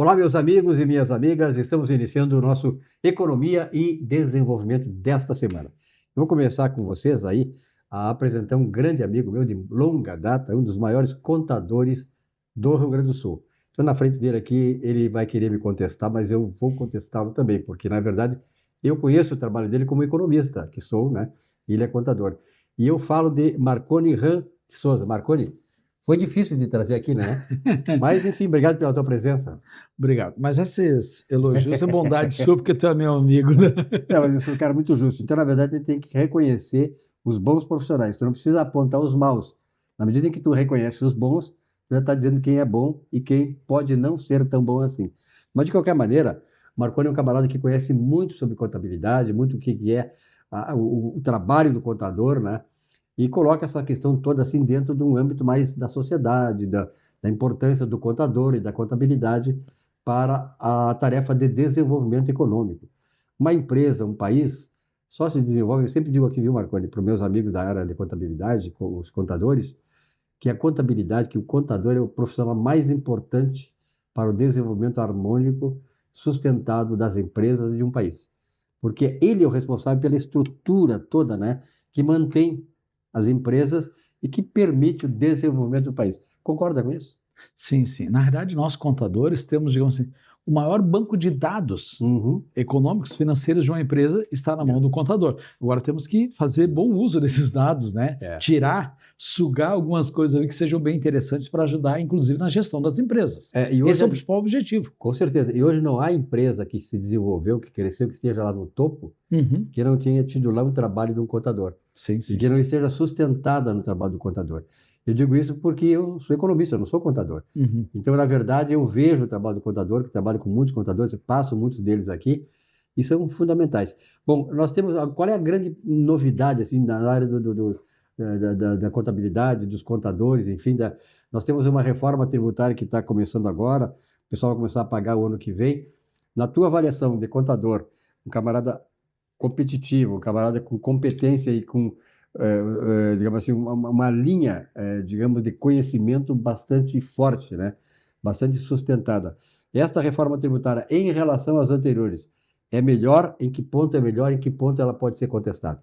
Olá, meus amigos e minhas amigas, estamos iniciando o nosso Economia e Desenvolvimento desta semana. Eu vou começar com vocês aí a apresentar um grande amigo meu de longa data, um dos maiores contadores do Rio Grande do Sul. Estou na frente dele aqui, ele vai querer me contestar, mas eu vou contestá-lo também, porque na verdade eu conheço o trabalho dele como economista, que sou, né? E ele é contador. E eu falo de Marconi Ram de Souza. Marconi, foi difícil de trazer aqui, né? Mas, enfim, obrigado pela tua presença. Obrigado. Mas esses elogios é bondade sua, porque tu é meu amigo, né? Não, mas eu sou um cara muito justo. Então, na verdade, tem que reconhecer os bons profissionais. Tu não precisa apontar os maus. Na medida em que tu reconhece os bons, tu já está dizendo quem é bom e quem pode não ser tão bom assim. Mas, de qualquer maneira, o Marconi é um camarada que conhece muito sobre contabilidade, muito o que é o trabalho do contador, né? E coloca essa questão toda assim dentro de um âmbito mais da sociedade, da importância do contador e da contabilidade para a tarefa de desenvolvimento econômico. Uma empresa, um país, só se desenvolve, eu sempre digo aqui, viu, Marconi, para os meus amigos da área de contabilidade, os contadores, que a contabilidade, que o contador é o profissional mais importante para o desenvolvimento harmônico, sustentado das empresas de um país. Porque ele é o responsável pela estrutura toda, né, que mantém as empresas e que permite o desenvolvimento do país. Concorda com isso? Sim, sim. Na verdade, nós contadores temos, digamos assim, o maior banco de dados Uhum. econômicos, financeiros de uma empresa está na mão do contador. Agora temos que fazer bom uso desses dados, né? Tirar, sugar algumas coisas ali que sejam bem interessantes para ajudar, inclusive, na gestão das empresas. E hoje Esse é o principal objetivo. Com certeza. E hoje não há empresa que se desenvolveu, que cresceu, que esteja lá no topo, que não tenha tido lá um trabalho de um contador. Sim, E sim. que não esteja sustentada no trabalho do contador. Eu digo isso porque eu sou economista, eu não sou contador. Então, na verdade, eu vejo o trabalho do contador, que trabalho com muitos contadores, passo muitos deles aqui, e são fundamentais. Bom, nós temos. Qual é a grande novidade assim, na área da contabilidade, dos contadores, enfim, nós temos uma reforma tributária que está começando agora, o pessoal vai começar a pagar o ano que vem. Na tua avaliação de contador, um camarada competitivo, um camarada com competência e com, digamos assim, uma linha, digamos, de conhecimento bastante forte, né? Bastante sustentada. Esta reforma tributária, em relação às anteriores, é melhor? Em que ponto é melhor? Em que ponto ela pode ser contestada?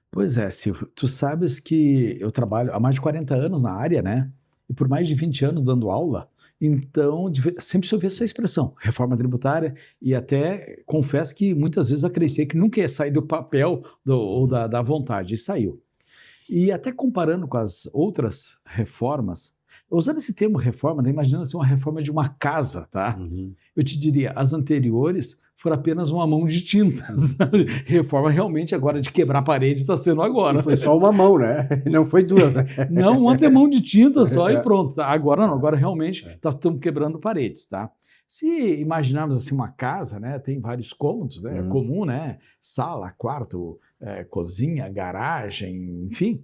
Pois é, Silvio, tu sabes que eu trabalho há mais de 40 anos na área, né? E por mais de 20 anos dando aula, então sempre se ouvia essa expressão, reforma tributária, e até confesso que muitas vezes acreditei que nunca ia sair do papel ou da vontade, e saiu. E até comparando com as outras reformas, usando esse termo reforma, né, imaginando assim, uma reforma de uma casa, tá? Eu te diria, as anteriores foram apenas uma mão de tinta. Sabe? Reforma realmente agora de quebrar parede está sendo agora. E foi só uma mão, né? Não foi duas, né? Não, uma mão de tinta só e pronto. Agora não, agora realmente estamos quebrando paredes, tá? Se imaginarmos assim uma casa, né, tem vários cômodos, né, é comum, né, sala, quarto, cozinha, garagem, enfim,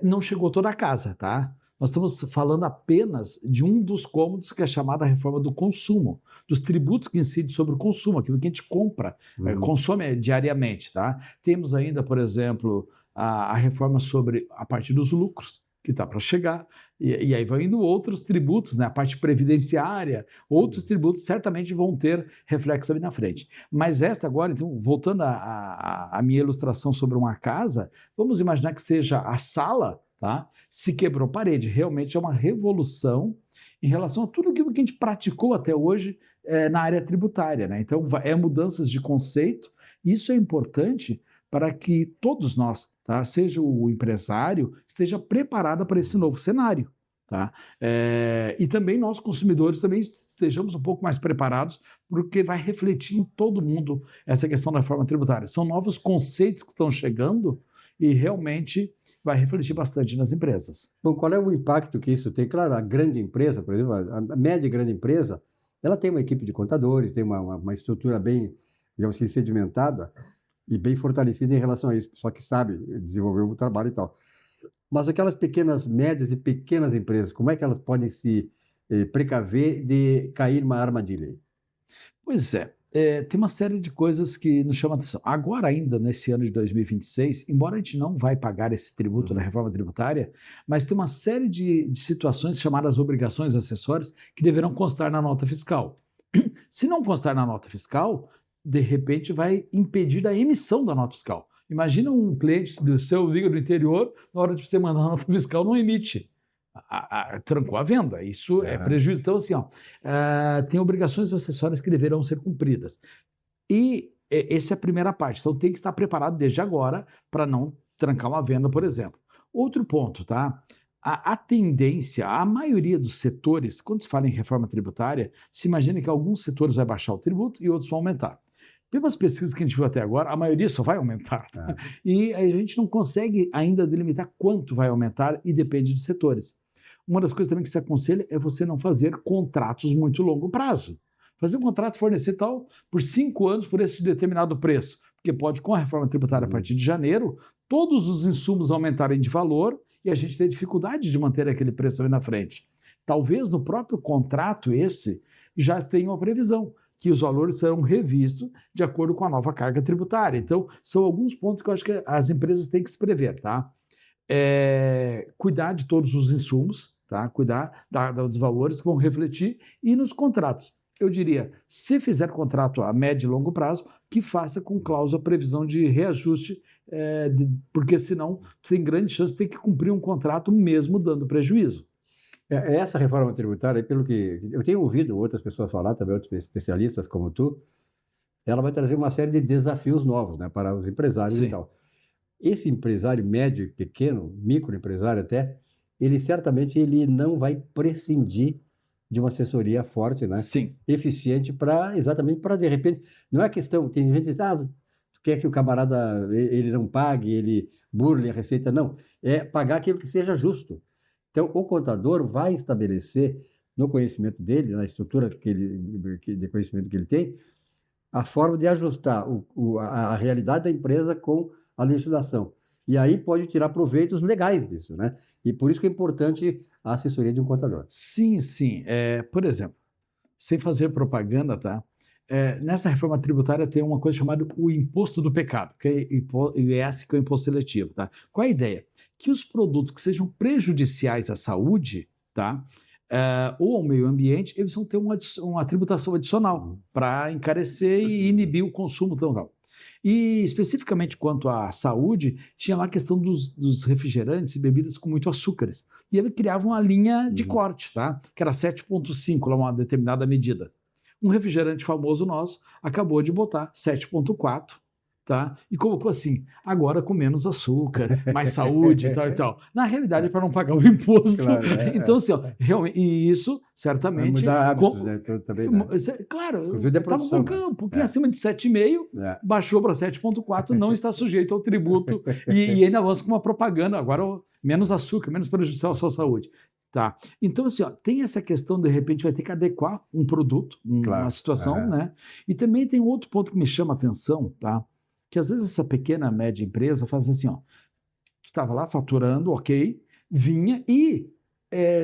não chegou toda a casa, tá? Nós estamos falando apenas de um dos cômodos que é chamada reforma do consumo, dos tributos que incidem sobre o consumo, aquilo que a gente compra, consome diariamente, tá? Temos ainda, por exemplo, a reforma sobre a parte dos lucros, que está para chegar, e aí vão indo outros tributos, né? A parte previdenciária, outros tributos certamente vão ter reflexo ali na frente. Mas esta agora, então, voltando à minha ilustração sobre uma casa, vamos imaginar que seja a sala, tá? Se quebrou parede, realmente é uma revolução em relação a tudo aquilo que a gente praticou até hoje na área tributária, né? Então, mudanças de conceito, isso é importante para que todos nós, tá, seja o empresário, esteja preparado para esse novo cenário. Tá? E também nós, consumidores, também estejamos um pouco mais preparados, porque vai refletir em todo mundo essa questão da reforma tributária. São novos conceitos que estão chegando e realmente vai refletir bastante nas empresas. Bom, qual é o impacto que isso tem? Claro, a grande empresa, por exemplo, a média e grande empresa, ela tem uma equipe de contadores, tem uma estrutura bem, digamos assim, sedimentada e bem fortalecida em relação a isso, só que sabe desenvolver o trabalho e tal. Mas aquelas pequenas, médias e pequenas empresas, como é que elas podem se precaver de cair numa armadilha aí? Pois é. Tem uma série de coisas que nos chamam a atenção. Agora ainda, nesse ano de 2026, embora a gente não vai pagar esse tributo na reforma tributária, mas tem uma série de situações chamadas obrigações acessórias que deverão constar na nota fiscal. Se não constar na nota fiscal, de repente vai impedir a emissão da nota fiscal. Imagina um cliente do seu liga do interior, na hora de você mandar a nota fiscal, não emite. Trancou a venda, isso é prejuízo. Então, assim, tem obrigações acessórias que deverão ser cumpridas. E essa é a primeira parte. Então, tem que estar preparado desde agora para não trancar uma venda, por exemplo. Outro ponto, tá? A tendência, a maioria dos setores, quando se fala em reforma tributária, se imagina que alguns setores vai baixar o tributo e outros vão aumentar. Pelas pesquisas que a gente viu até agora, a maioria só vai aumentar. Tá? E a gente não consegue ainda delimitar quanto vai aumentar e depende de setores. Uma das coisas também que se aconselha é você não fazer contratos muito longo prazo. Fazer um contrato, fornecer tal por 5 anos por esse determinado preço. Porque pode, com a reforma tributária a partir de janeiro, todos os insumos aumentarem de valor e a gente ter dificuldade de manter aquele preço ali na frente. Talvez no próprio contrato esse já tenha uma previsão que os valores serão revistos de acordo com a nova carga tributária. Então, são alguns pontos que eu acho que as empresas têm que se prever, tá? Cuidar de todos os insumos, tá? Cuidar dos valores que vão refletir e nos contratos. Eu diria, se fizer contrato a médio e longo prazo, que faça com cláusula previsão de reajuste, porque senão tem grande chance de ter que cumprir um contrato mesmo dando prejuízo. Essa reforma tributária, pelo que eu tenho ouvido outras pessoas falar, também outros especialistas como tu, ela vai trazer uma série de desafios novos, né, para os empresários. Sim. E tal. Esse empresário médio e pequeno, microempresário até, ele certamente não vai prescindir de uma assessoria forte, né? Sim. Eficiente exatamente para, de repente, não é questão, tem gente que diz, tu quer que o camarada, ele não pague, ele burle a receita, não, é pagar aquilo que seja justo. Então, o contador vai estabelecer, no conhecimento dele, na estrutura de conhecimento que ele tem, a forma de ajustar a realidade da empresa com a legislação. E aí pode tirar proveitos legais disso, né? E por isso que é importante a assessoria de um contador. Sim, sim. Por exemplo, sem fazer propaganda, tá? Nessa reforma tributária tem uma coisa chamada o imposto do pecado, que é o IS, que é o imposto seletivo, tá? Qual é a ideia? Que os produtos que sejam prejudiciais à saúde, tá? Ou ao meio ambiente, eles vão ter uma tributação adicional para encarecer e inibir o consumo tal. E especificamente quanto à saúde, tinha lá a questão dos refrigerantes e bebidas com muito açúcares. E ele criava uma linha de corte, tá? Que era 7,5, lá uma determinada medida. Um refrigerante famoso nosso acabou de botar 7,4, tá? E colocou assim, agora com menos açúcar, mais saúde e tal e tal. Na realidade é para não pagar o imposto. Claro, então, assim, realmente, e isso certamente... Mudar hábitos, né? Também, né? Claro, estava colocando um pouquinho acima de 7,5, baixou para 7,4, não está sujeito ao tributo e ainda avança com uma propaganda, agora menos açúcar, menos prejudicial à sua saúde. Tá. Então, assim, tem essa questão, de repente, vai ter que adequar um produto, uma situação, né? E também tem outro ponto que me chama a atenção, tá? Que às vezes essa pequena, média empresa faz assim, tu estava lá faturando, ok, vinha e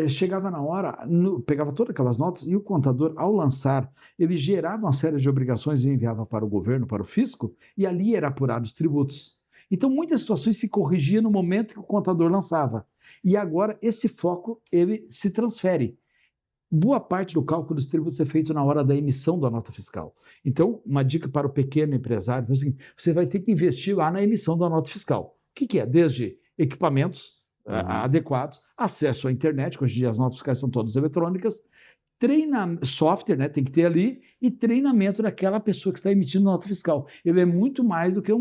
chegava na hora, pegava todas aquelas notas e o contador, ao lançar, ele gerava uma série de obrigações e enviava para o governo, para o fisco, e ali era apurado os tributos. Então, muitas situações se corrigiam no momento que o contador lançava. E agora, esse foco, ele se transfere. Boa parte do cálculo dos tributos é feito na hora da emissão da nota fiscal. Então, uma dica para o pequeno empresário, então, assim, você vai ter que investir lá na emissão da nota fiscal. O que é? Desde equipamentos adequados, acesso à internet, que hoje em dia as notas fiscais são todas eletrônicas, software, né, tem que ter ali, e treinamento daquela pessoa que está emitindo nota fiscal. Ele é muito mais do que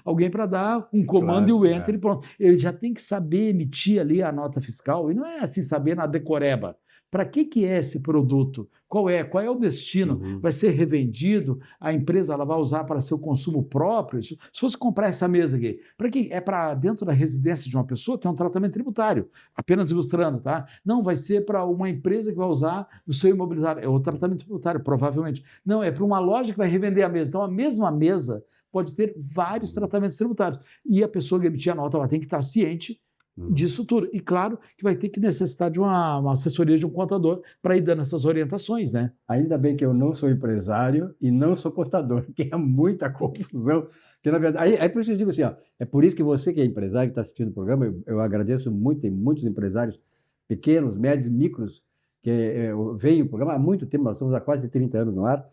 alguém para dar um comando e o enter e pronto. Ele já tem que saber emitir ali a nota fiscal, e não é assim saber na decoreba. Para que é esse produto? Qual é o destino? Vai ser revendido? A empresa ela vai usar para seu consumo próprio? Se fosse comprar essa mesa aqui, para quê? É para dentro da residência de uma pessoa ter um tratamento tributário, apenas ilustrando, tá? Não, vai ser para uma empresa que vai usar no seu imobiliário, é o tratamento tributário, provavelmente. Não, é para uma loja que vai revender a mesa. Então, a mesma mesa pode ter vários tratamentos tributários. E a pessoa que emitir a nota ela tem que estar ciente disso tudo. E claro que vai ter que necessitar de uma assessoria de um contador para ir dando essas orientações, né? Ainda bem que eu não sou empresário e não sou contador, que é muita confusão. Que, na verdade, aí por isso eu digo assim, ó, é por isso que você que é empresário, que está assistindo o programa, eu agradeço muito, tem muitos empresários pequenos, médios, micros, que veem o programa há muito tempo, nós estamos há quase 30 anos no ar.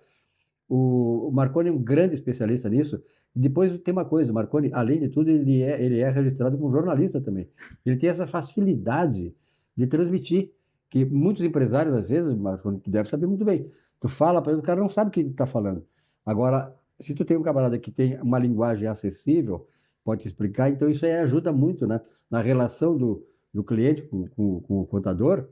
O Marconi é um grande especialista nisso. E depois tem uma coisa, o Marconi, além de tudo, ele é registrado como jornalista também. Ele tem essa facilidade de transmitir, que muitos empresários, às vezes, Marconi, tu deve saber muito bem. Tu fala para ele, o cara não sabe o que ele está falando. Agora, se tu tem um camarada que tem uma linguagem acessível, pode te explicar, então isso aí ajuda muito, né, na relação do cliente com o contador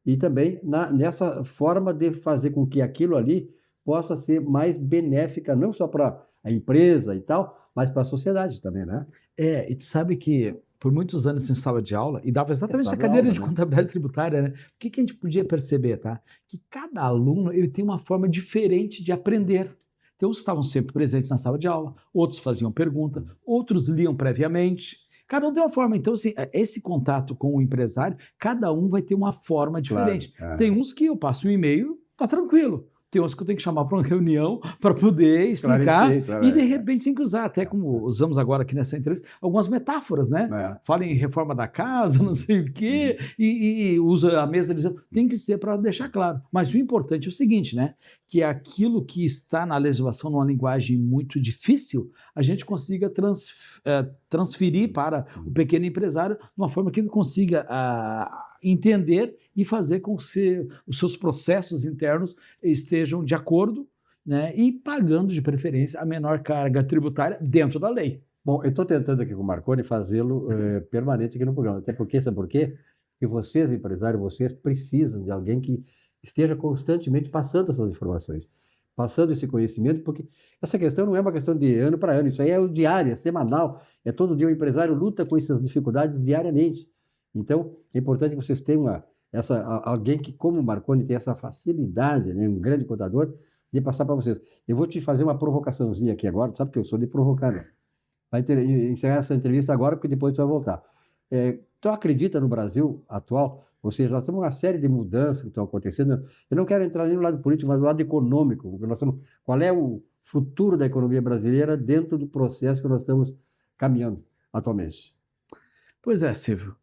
e também nessa forma de fazer com que aquilo ali possa ser mais benéfica, não só para a empresa e tal, mas para a sociedade também, né? E tu sabe que por muitos anos em sala de aula, e dava exatamente essa cadeira de contabilidade tributária, né? O que a gente podia perceber, tá? Que cada aluno ele tem uma forma diferente de aprender. Então, uns estavam sempre presentes na sala de aula, outros faziam pergunta, outros liam previamente. Cada um tem uma forma. Então, assim, esse contato com o empresário, cada um vai ter uma forma diferente. Claro, Tem uns que eu passo um e-mail, tá tranquilo. Tem uns que eu tenho que chamar para uma reunião para poder explicar e, de repente, tem que usar, até como usamos agora aqui nessa entrevista, algumas metáforas, né? Fala em reforma da casa, não sei o quê, e usa a mesa dizendo, tem que ser para deixar claro. Mas o importante é o seguinte, né? Que aquilo que está na legislação numa linguagem muito difícil, a gente consiga transferir para o pequeno empresário de uma forma que ele consiga entender e fazer com que os seus processos internos estejam de acordo, né, e pagando de preferência a menor carga tributária dentro da lei. Bom, eu estou tentando aqui com o Marconi fazê-lo permanente aqui no programa, até porque, sabe por quê? Porque vocês, empresários, vocês precisam de alguém que esteja constantemente passando essas informações, passando esse conhecimento, porque essa questão não é uma questão de ano para ano, isso aí é o diário, é semanal, é todo dia o empresário luta com essas dificuldades diariamente. Então, é importante que vocês tenham alguém que, como o Marconi, tem essa facilidade, né, um grande contador, de passar para vocês. Eu vou te fazer uma provocaçãozinha aqui agora, sabe que eu sou de provocar, né? Vai encerrar essa entrevista agora, porque depois tu vai voltar. Tu acredita no Brasil atual? Ou seja, nós temos uma série de mudanças que estão acontecendo. Eu não quero entrar nem no lado político, mas no lado econômico. Qual é o futuro da economia brasileira dentro do processo que nós estamos caminhando atualmente? Pois é, Silvio.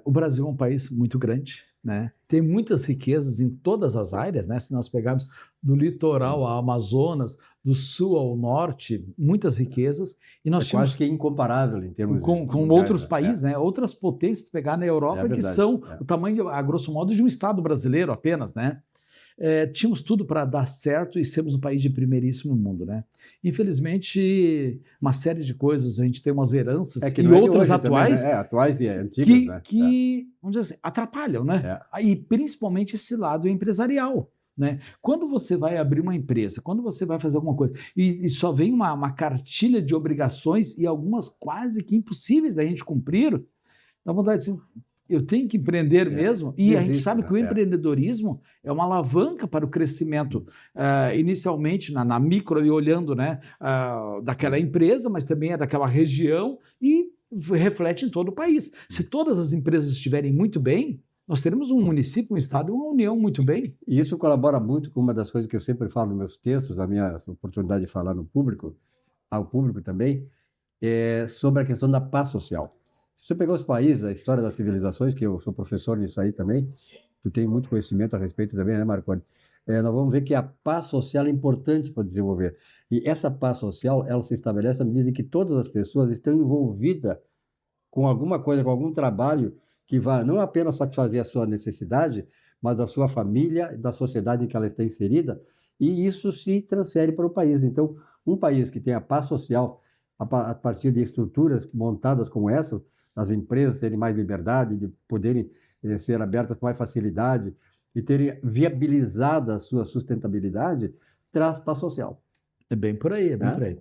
O Brasil é um país muito grande, né? Tem muitas riquezas em todas as áreas, né? Se nós pegarmos do litoral ao Amazonas, do sul ao norte, muitas riquezas. E nós tínhamos quase que incomparável em termos com outros países, né? Outras potências, pegar na Europa, que são o tamanho, a grosso modo, de um estado brasileiro apenas, né? Tínhamos tudo para dar certo e sermos um país de primeiríssimo mundo, né? Infelizmente, uma série de coisas, a gente tem umas heranças e outras atuais, também, né? Atuais e antigas, que vamos dizer assim, atrapalham, né? E principalmente esse lado empresarial, né? Quando você vai abrir uma empresa, quando você vai fazer alguma coisa e só vem uma cartilha de obrigações e algumas quase que impossíveis da gente cumprir, dá vontade de dizer, eu tenho que empreender mesmo, e a gente sabe que o empreendedorismo é uma alavanca para o crescimento, inicialmente na micro, e olhando, né, daquela empresa, mas também é daquela região e reflete em todo o país. Se todas as empresas estiverem muito bem, nós teremos um município, um estado e uma união muito bem. E isso colabora muito com uma das coisas que eu sempre falo nos meus textos, na minha oportunidade de falar no público, ao público também, sobre a questão da paz social. Se você pegar os países, a história das civilizações, que eu sou professor nisso aí também, tu tem muito conhecimento a respeito também, né, Marconi? Nós vamos ver que a paz social é importante para desenvolver. E essa paz social, ela se estabelece à medida que todas as pessoas estão envolvidas com alguma coisa, com algum trabalho que vá não apenas satisfazer a sua necessidade, mas da sua família, da sociedade em que ela está inserida, e isso se transfere para o país. Então, um país que tem a paz social, a partir de estruturas montadas como essas, as empresas terem mais liberdade, de poderem ser abertas com mais facilidade e terem viabilizado a sua sustentabilidade, traz paz social. É bem por aí, por aí.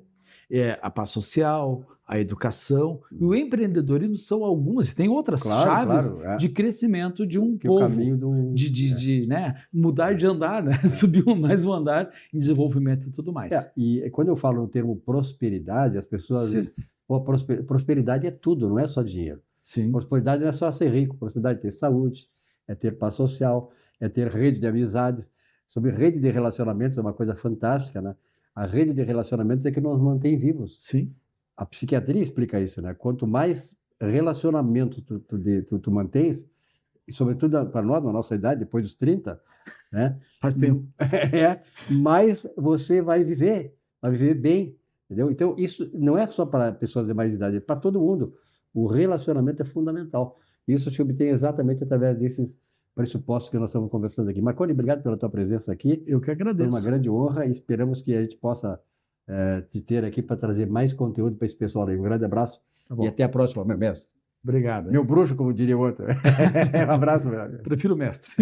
A paz social, a educação e o empreendedorismo são algumas, e tem outras chaves de crescimento de um povo, né, mudar de andar, né, subir mais um andar em desenvolvimento e tudo mais. E quando eu falo no termo prosperidade, as pessoas às vezes, prosperidade é tudo, não é só dinheiro. Sim. Prosperidade não é só ser rico, prosperidade é ter saúde, é ter paz social, é ter rede de amizades. Sobre rede de relacionamentos é uma coisa fantástica, né? A rede de relacionamentos é que nos mantém vivos. Sim. A psiquiatria explica isso, né? Quanto mais relacionamento tu mantens, e sobretudo para nós, na nossa idade, depois dos 30, né? Faz tempo. Mais você vai viver bem, entendeu? Então, isso não é só para pessoas de mais idade, é para todo mundo. O relacionamento é fundamental. Isso se obtém exatamente através desses pressupostos que nós estamos conversando aqui. Marconi, obrigado pela tua presença aqui. Eu que agradeço. Foi uma grande honra e esperamos que a gente possa te ter aqui para trazer mais conteúdo para esse pessoal aí. Um grande abraço e até a próxima, meu mestre. Obrigado. Meu bruxo, como diria o outro. Um abraço, meu amigo. Prefiro mestre.